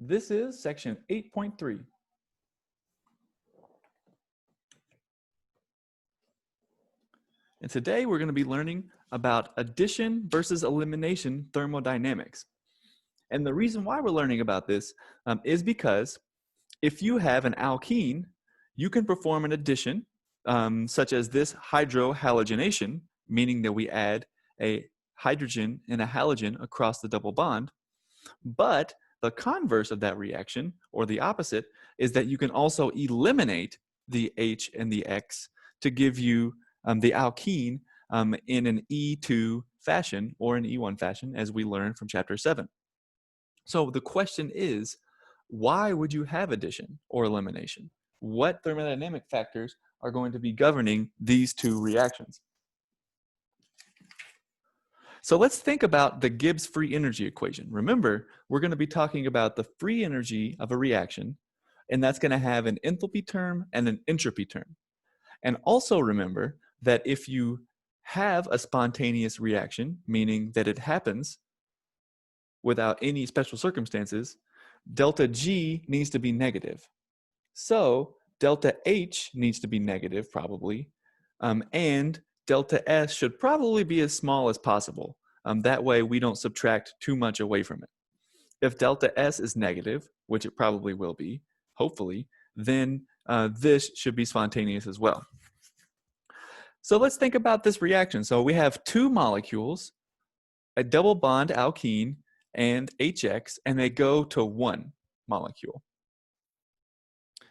This is section 8.3. And today we're going to be learning about addition versus elimination thermodynamics. And the reason why we're learning about this is because if you have an alkene, you can perform an addition such as this hydrohalogenation, meaning that we add a hydrogen and a halogen across the double bond. But the converse of that reaction, or the opposite, is that you can also eliminate the H and the X to give you the alkene in an E2 fashion or an E1 fashion, as we learned from chapter 7. So the question is, why would you have addition or elimination? What thermodynamic factors are going to be governing these two reactions? So let's think about the Gibbs free energy equation. Remember, we're going to be talking about the free energy of a reaction, and that's going to have an enthalpy term and an entropy term. And also remember that if you have a spontaneous reaction, meaning that it happens without any special circumstances, delta G needs to be negative. So delta H needs to be negative probably, and delta S should probably be as small as possible. That way we don't subtract too much away from it. If delta S is negative, which it probably will be, hopefully, then this should be spontaneous as well. So let's think about this reaction. So we have two molecules, a double bond alkene and HX, and they go to one molecule.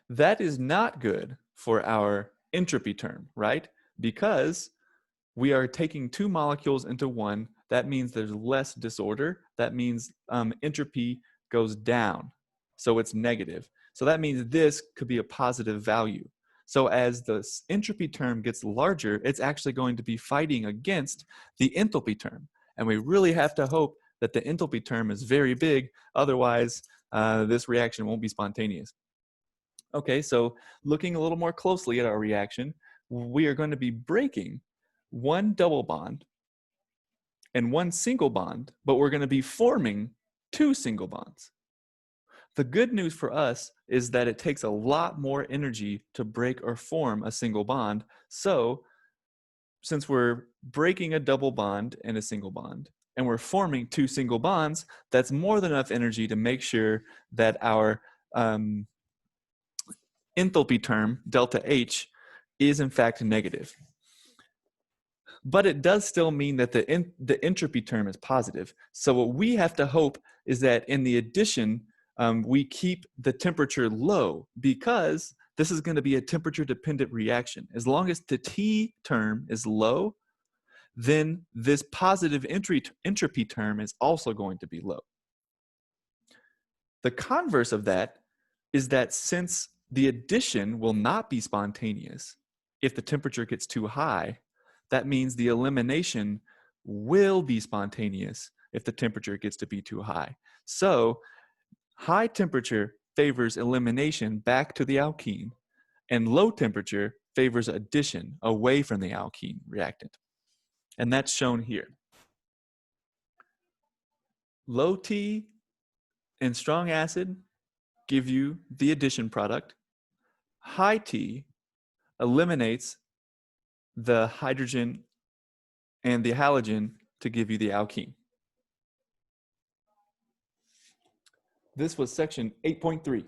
That is not good for our entropy term, right? Because we are taking two molecules into one. That means there's less disorder. That means entropy goes down. So it's negative. So that means this could be a positive value. So as the entropy term gets larger, it's actually going to be fighting against the enthalpy term. And we really have to hope that the enthalpy term is very big. Otherwise, this reaction won't be spontaneous. Okay, so looking a little more closely at our reaction, we are going to be breaking one double bond and one single bond, but we're going to be forming two single bonds. The good news for us is that it takes a lot more energy to break or form a single bond. So since we're breaking a double bond and a single bond, and we're forming two single bonds, that's more than enough energy to make sure that our enthalpy term, delta H, is in fact negative. But it does still mean that the entropy term is positive. So what we have to hope is that in the addition, we keep the temperature low, because this is going to be a temperature-dependent reaction. As long as the T term is low, then this positive entropy term is also going to be low. The converse of that is that since the addition will not be spontaneous if the temperature gets too high, that means the elimination will be spontaneous if the temperature gets to be too high. So high temperature favors elimination back to the alkene, and low temperature favors addition away from the alkene reactant. And that's shown here. Low T and strong acid give you the addition product. High T eliminates the hydrogen and the halogen to give you the alkene. This was section 8.3.